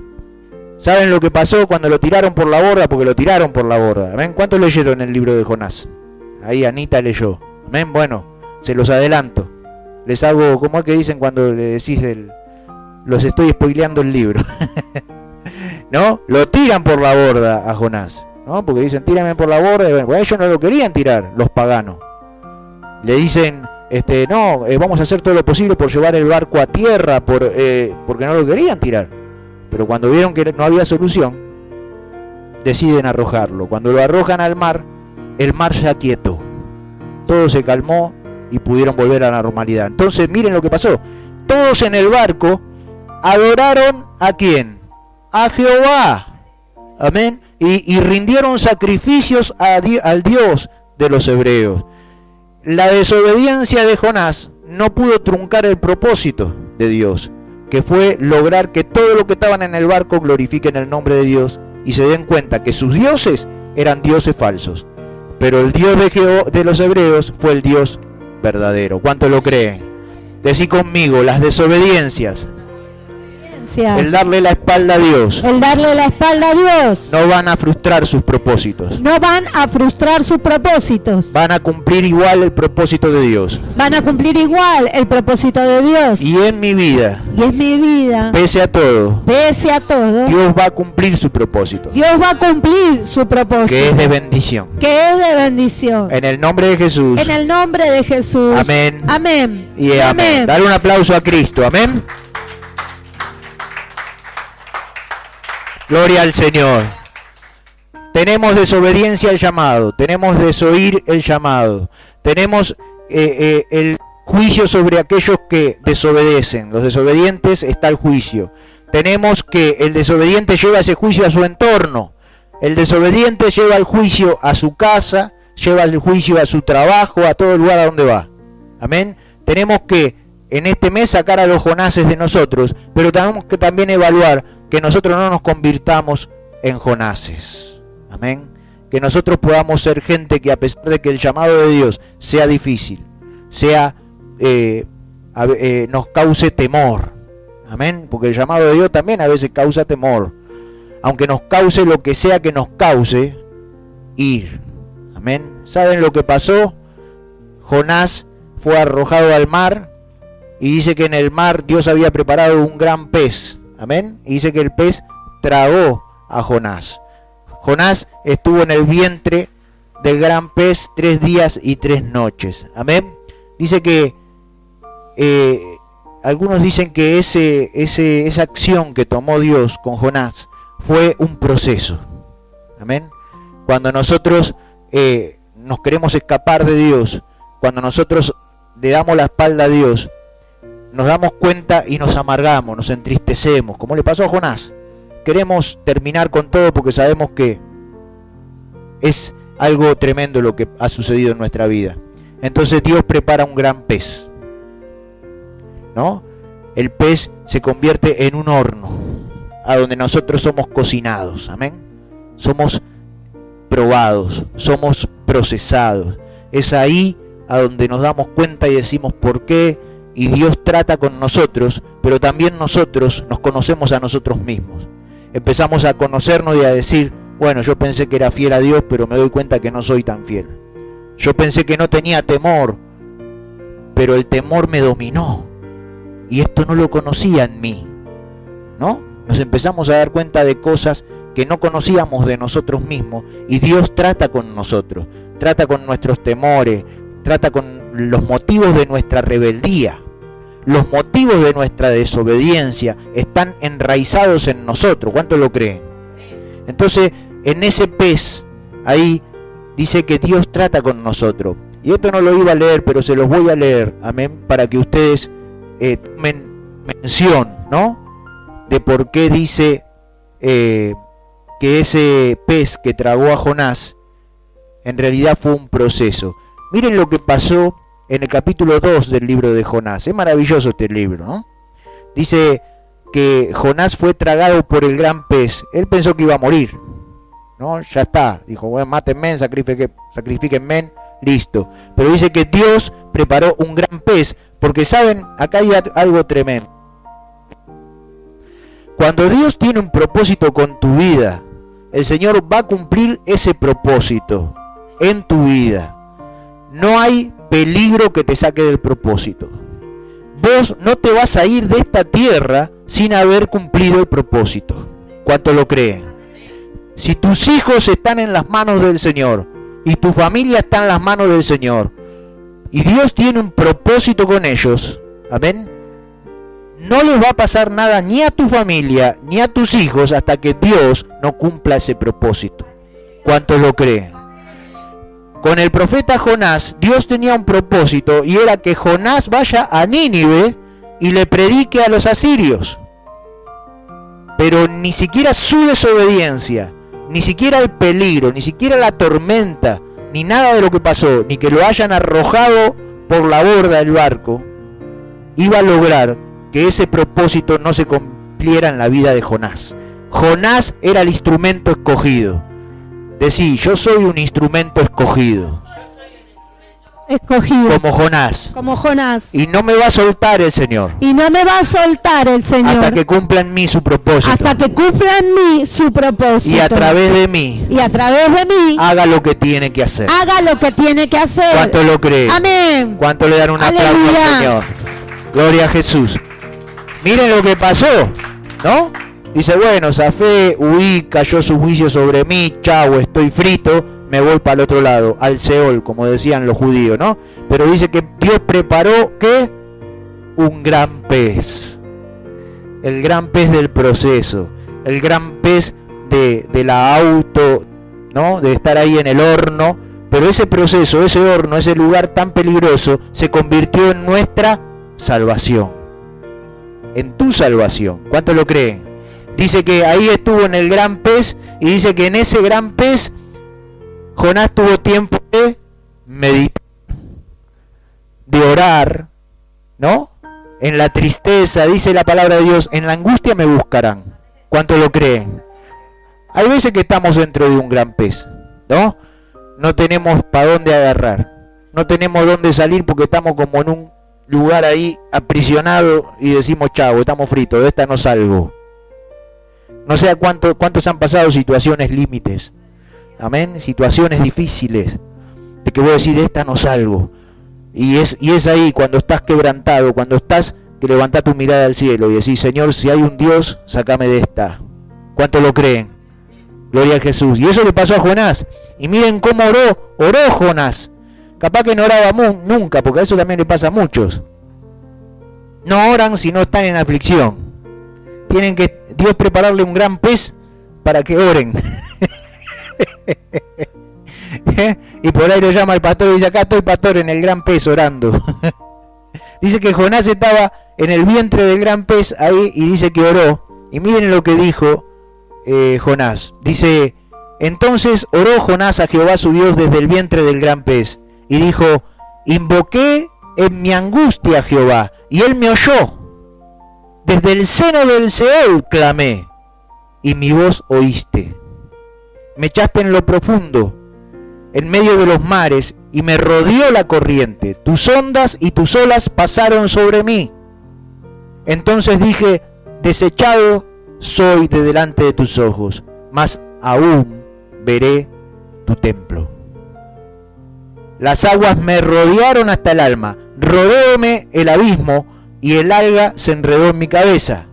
¿Saben lo que pasó cuando lo tiraron por la borda? Porque lo tiraron por la borda. Amén. ¿Cuántos leyeron el libro de Jonás? Ahí Anita leyó. Amén. Bueno, se los adelanto. Les hago, ¿cómo es que dicen cuando le decís los estoy spoileando el libro? ¿No? Lo tiran por la borda a Jonás, ¿no? Porque dicen, tírame por la borda. Y bueno, ellos no lo querían tirar, los paganos. Le dicen, no, vamos a hacer todo lo posible por llevar el barco a tierra, porque no lo querían tirar. Pero cuando vieron que no había solución, deciden arrojarlo. Cuando lo arrojan al mar, el mar se aquietó. Todo se calmó y pudieron volver a la normalidad. Entonces, miren lo que pasó. Todos en el barco adoraron ¿a quién? A Jehová. Amén. Y rindieron sacrificios al Dios de los hebreos. La desobediencia de Jonás no pudo truncar el propósito de Dios, que fue lograr que todo lo que estaban en el barco glorifiquen el nombre de Dios y se den cuenta que sus dioses eran dioses falsos, pero el Dios de los hebreos fue el Dios verdadero. ¿Cuánto lo creen? Decí conmigo, las desobediencias, el darle la espalda a Dios, no van a frustrar sus propósitos. No van a frustrar sus propósitos. Van a cumplir igual el propósito de Dios. Van a cumplir igual el propósito de Dios. Y en mi vida, pese a todo, Dios va a cumplir su propósito. Dios va a cumplir su propósito. Que es de bendición. En el nombre de Jesús. En el nombre de Jesús. Amén. Amén. Y amén. Dale un aplauso a Cristo. Amén. Gloria al Señor. Tenemos desobediencia al llamado, tenemos desoír el llamado, tenemos el juicio sobre aquellos que desobedecen. Los desobedientes está el juicio. Tenemos que el desobediente lleva ese juicio a su entorno. El desobediente lleva el juicio a su casa, lleva el juicio a su trabajo, a todo lugar a donde va. Amén. Tenemos que en este mes sacar a los Jonases de nosotros, pero tenemos que también evaluar que nosotros no nos convirtamos en Jonases. Amén. Que nosotros podamos ser gente que, a pesar de que el llamado de Dios sea difícil, nos cause temor. Amén. Porque el llamado de Dios también a veces causa temor. Aunque nos cause lo que sea que nos cause, ir. Amén. ¿Saben lo que pasó? Jonás fue arrojado al mar y dice que en el mar Dios había preparado un gran pez. Amén. Y dice que el pez tragó a Jonás. Jonás estuvo en el vientre del gran pez 3 días y 3 noches. Amén. Dice que algunos dicen que esa acción que tomó Dios con Jonás fue un proceso. Amén. Cuando nosotros nos queremos escapar de Dios, cuando nosotros le damos la espalda a Dios, nos damos cuenta y nos amargamos, nos entristecemos, como le pasó a Jonás. Queremos terminar con todo porque sabemos que es algo tremendo lo que ha sucedido en nuestra vida. Entonces Dios prepara un gran pez, ¿no? El pez se convierte en un horno, a donde nosotros somos cocinados, amén. Somos probados, somos procesados. Es ahí a donde nos damos cuenta y decimos por qué. Y Dios trata con nosotros, pero también nosotros nos conocemos a nosotros mismos. Empezamos a conocernos y a decir, bueno, yo pensé que era fiel a Dios, pero me doy cuenta que no soy tan fiel. Yo pensé que no tenía temor, pero el temor me dominó. Y esto no lo conocía en mí. ¿no? Nos empezamos a dar cuenta de cosas que no conocíamos de nosotros mismos, y Dios trata con nosotros, trata con nuestros temores, trata con los motivos de nuestra rebeldía. Los motivos de nuestra desobediencia están enraizados en nosotros. ¿Cuántos lo creen? Entonces, en ese pez, ahí dice que Dios trata con nosotros. Y esto no lo iba a leer, pero se los voy a leer, amén, para que ustedes tomen mención, ¿no? De por qué dice que ese pez que tragó a Jonás en realidad fue un proceso. Miren lo que pasó en el capítulo 2 del libro de Jonás. Es maravilloso este libro, ¿no? Dice que Jonás fue tragado por el gran pez. Él pensó que iba a morir, ¿no? Ya está. Dijo, bueno, mátenme, sacrifíquenme, listo. Pero dice que Dios preparó un gran pez, porque saben, acá hay algo tremendo. Cuando Dios tiene un propósito con tu vida, el Señor va a cumplir ese propósito en tu vida. No hay peligro que te saque del propósito. Vos no te vas a ir de esta tierra sin haber cumplido el propósito. ¿Cuánto lo creen? Si tus hijos están en las manos del Señor y tu familia está en las manos del Señor y Dios tiene un propósito con ellos, amén, no les va a pasar nada ni a tu familia ni a tus hijos hasta que Dios no cumpla ese propósito. ¿Cuántos lo creen? Con el profeta Jonás, Dios tenía un propósito, y era que Jonás vaya a Nínive y le predique a los asirios. Pero ni siquiera su desobediencia, ni siquiera el peligro, ni siquiera la tormenta, ni nada de lo que pasó, ni que lo hayan arrojado por la borda del barco, iba a lograr que ese propósito no se cumpliera en la vida de Jonás. Jonás era el instrumento escogido. Decí, yo soy un instrumento escogido. Escogido. Como Jonás. Como Jonás. Y no me va a soltar el Señor. Y no me va a soltar el Señor. Hasta que cumpla en mí su propósito. Hasta que cumpla en mí su propósito. Y a través de mí. Y a través de mí. Haga lo que tiene que hacer. Haga lo que tiene que hacer. ¿Cuánto lo cree? Amén. ¿Cuánto le dan un aplauso al Señor? Gloria a Jesús. Miren lo que pasó, ¿no? Dice, bueno, zafé, huí, cayó su juicio sobre mí, chau, estoy frito, me voy para el otro lado, al Seol, como decían los judíos, ¿no? Pero dice que Dios preparó, ¿qué? Un gran pez. El gran pez del proceso, el gran pez de la auto, ¿no? De estar ahí en el horno. Pero ese proceso, ese horno, ese lugar tan peligroso, se convirtió en nuestra salvación. En tu salvación. ¿Cuánto lo creen? Dice que ahí estuvo en el gran pez, y dice que en ese gran pez Jonás tuvo tiempo de meditar, de orar, ¿no? En la tristeza, dice la palabra de Dios, en la angustia me buscarán. ¿Cuánto lo creen? Hay veces que estamos dentro de un gran pez, ¿no? No tenemos para dónde agarrar, no tenemos dónde salir porque estamos como en un lugar ahí aprisionado y decimos, chavo, estamos fritos, de esta no salgo. No sé a cuántos han pasado situaciones límites, amén, situaciones difíciles, de que voy a decir, de esta no salgo. Y es ahí cuando estás quebrantado, cuando estás que levantás tu mirada al cielo y decís, Señor, si hay un Dios, sácame de esta. ¿Cuánto lo creen? Gloria a Jesús. Y eso le pasó a Jonás. Y miren cómo oró Jonás. Capaz que no oraba nunca, porque a eso también le pasa a muchos. No oran si no están en aflicción. Tienen que Dios prepararle un gran pez para que oren. Y por ahí lo llama el pastor y dice, acá estoy, pastor, en el gran pez orando. Dice que Jonás estaba en el vientre del gran pez ahí y dice que oró. Y miren lo que dijo Jonás. Dice, entonces oró Jonás a Jehová su Dios desde el vientre del gran pez. Y dijo, invoqué en mi angustia a Jehová, y él me oyó. Desde el seno del Seol clamé, y mi voz oíste. Me echaste en lo profundo, en medio de los mares, y me rodeó la corriente. Tus ondas y tus olas pasaron sobre mí. Entonces dije, desechado soy de delante de tus ojos, mas aún veré tu templo. Las aguas me rodearon hasta el alma, rodeóme el abismo, y el alga se enredó en mi cabeza.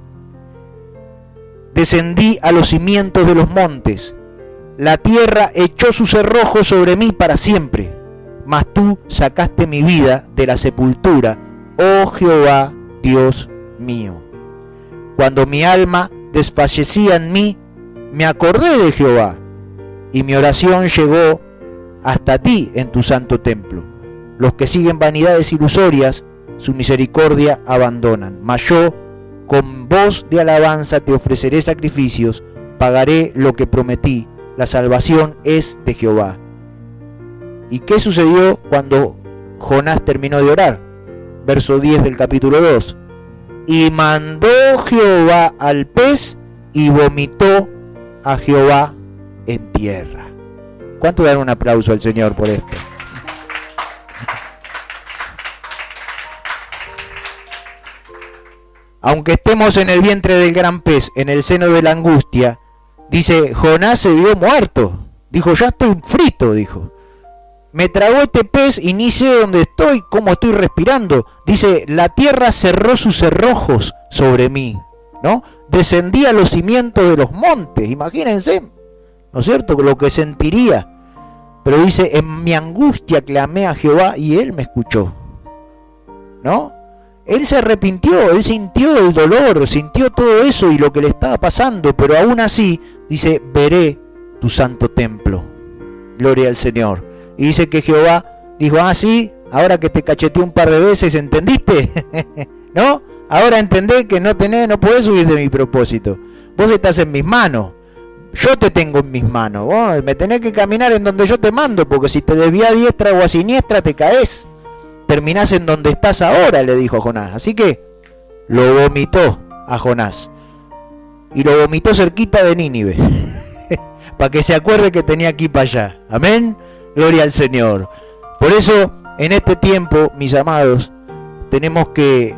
descendí a los cimientos de los montes. La tierra echó sus cerrojos sobre mí para siempre. Mas tú sacaste mi vida de la sepultura, oh Jehová, Dios mío. Cuando mi alma desfallecía en mí, me acordé de Jehová, y mi oración llegó hasta ti en tu santo templo. Los que siguen vanidades ilusorias, su misericordia abandonan. Mas yo, con voz de alabanza, te ofreceré sacrificios, pagaré lo que prometí. La salvación es de Jehová. ¿Y qué sucedió cuando Jonás terminó de orar? Verso 10 del capítulo 2. Y mandó Jehová al pez y vomitó a Jehová en tierra. ¿Cuánto dan un aplauso al Señor por esto? Aunque estemos en el vientre del gran pez, en el seno de la angustia, dice, Jonás se vio muerto. Dijo, ya estoy frito, dijo. Me tragó este pez y ni sé dónde estoy, cómo estoy respirando. Dice, la tierra cerró sus cerrojos sobre mí, ¿no? Descendí a los cimientos de los montes, imagínense, ¿no es cierto? Lo que sentiría. Pero dice, en mi angustia clamé a Jehová y Él me escuchó, ¿no? Él se arrepintió, él sintió el dolor, sintió todo eso y lo que le estaba pasando, pero aún así, dice, veré tu santo templo. Gloria al Señor. Y dice que Jehová dijo, sí, ahora que te cacheteé un par de veces, ¿entendiste? ¿No? Ahora entendés que no podés huir de mi propósito. Vos estás en mis manos. Yo te tengo en mis manos. Vos me tenés que caminar en donde yo te mando, porque si te desvías a diestra o a siniestra te caes. Terminás en donde estás ahora, le dijo a Jonás. Así que lo vomitó a Jonás. Y lo vomitó cerquita de Nínive. Para que se acuerde que tenía que ir para allá. Amén. Gloria al Señor. Por eso, en este tiempo, mis amados, tenemos que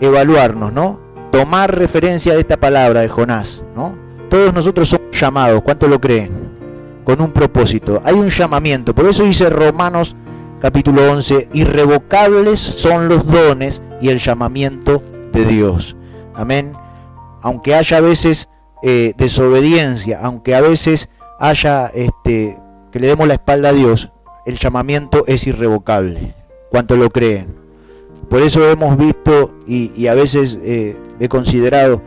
evaluarnos, ¿no? Tomar referencia de esta palabra de Jonás, ¿no? Todos nosotros somos llamados, ¿cuánto lo creen? Con un propósito. Hay un llamamiento. Por eso dice Romanos capítulo 11, irrevocables son los dones y el llamamiento de Dios. Amén. Aunque haya a veces desobediencia, aunque a veces haya que le demos la espalda a Dios, el llamamiento es irrevocable. ¿Cuánto lo creen? Por eso hemos visto y a veces he considerado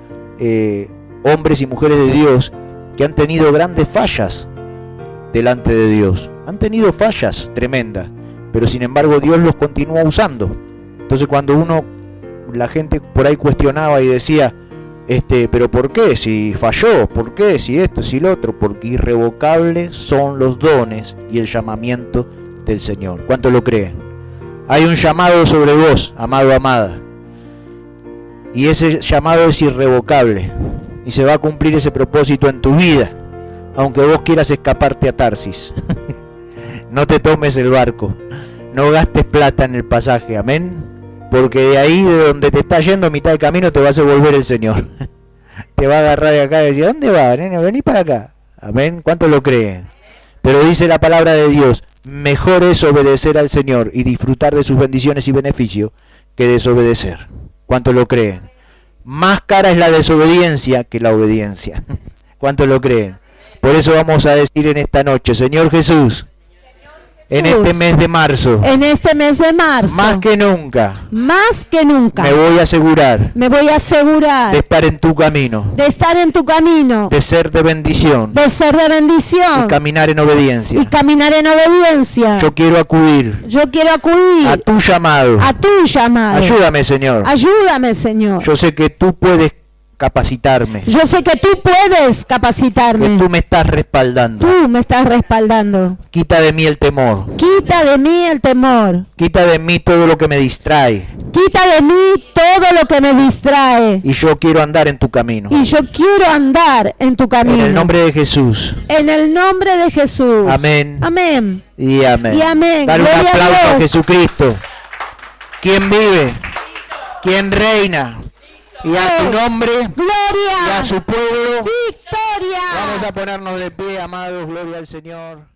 hombres y mujeres de Dios que han tenido grandes fallas delante de Dios. Han tenido fallas tremendas, pero sin embargo Dios los continúa usando. Entonces cuando la gente por ahí cuestionaba y decía, pero ¿por qué? Si falló, ¿por qué? Si esto, si lo otro, porque irrevocables son los dones y el llamamiento del Señor. ¿Cuánto lo creen? Hay un llamado sobre vos, amado, amada, y ese llamado es irrevocable y se va a cumplir ese propósito en tu vida, aunque vos quieras escaparte a Tarsis. No te tomes el barco, no gastes plata en el pasaje, amén, porque de ahí, de donde te está yendo a mitad de camino, te va a hacer volver el Señor. Te va a agarrar de acá y decir, ¿dónde va, nene? Vení para acá, amén. ¿Cuánto lo creen? Pero dice la palabra de Dios, mejor es obedecer al Señor y disfrutar de sus bendiciones y beneficios que desobedecer. ¿Cuánto lo creen? Más cara es la desobediencia que la obediencia. ¿Cuánto lo creen? Por eso vamos a decir en esta noche, Señor Jesús, en este mes de marzo, más que nunca, me voy a asegurar de estar en tu camino, de ser de bendición, y caminar en obediencia. Yo quiero acudir a tu llamado. Ayúdame, Señor. Yo sé que tú puedes capacitarme. Que tú me estás respaldando. Quita de mí el temor. Quita de mí todo lo que me distrae. Y yo quiero andar en tu camino. En el nombre de Jesús. Amén. Y amén. Dale un aplauso a Jesucristo, quien vive, quien reina. Y a su nombre, gloria, y a su pueblo, victoria. Vamos a ponernos de pie, amados, gloria al Señor.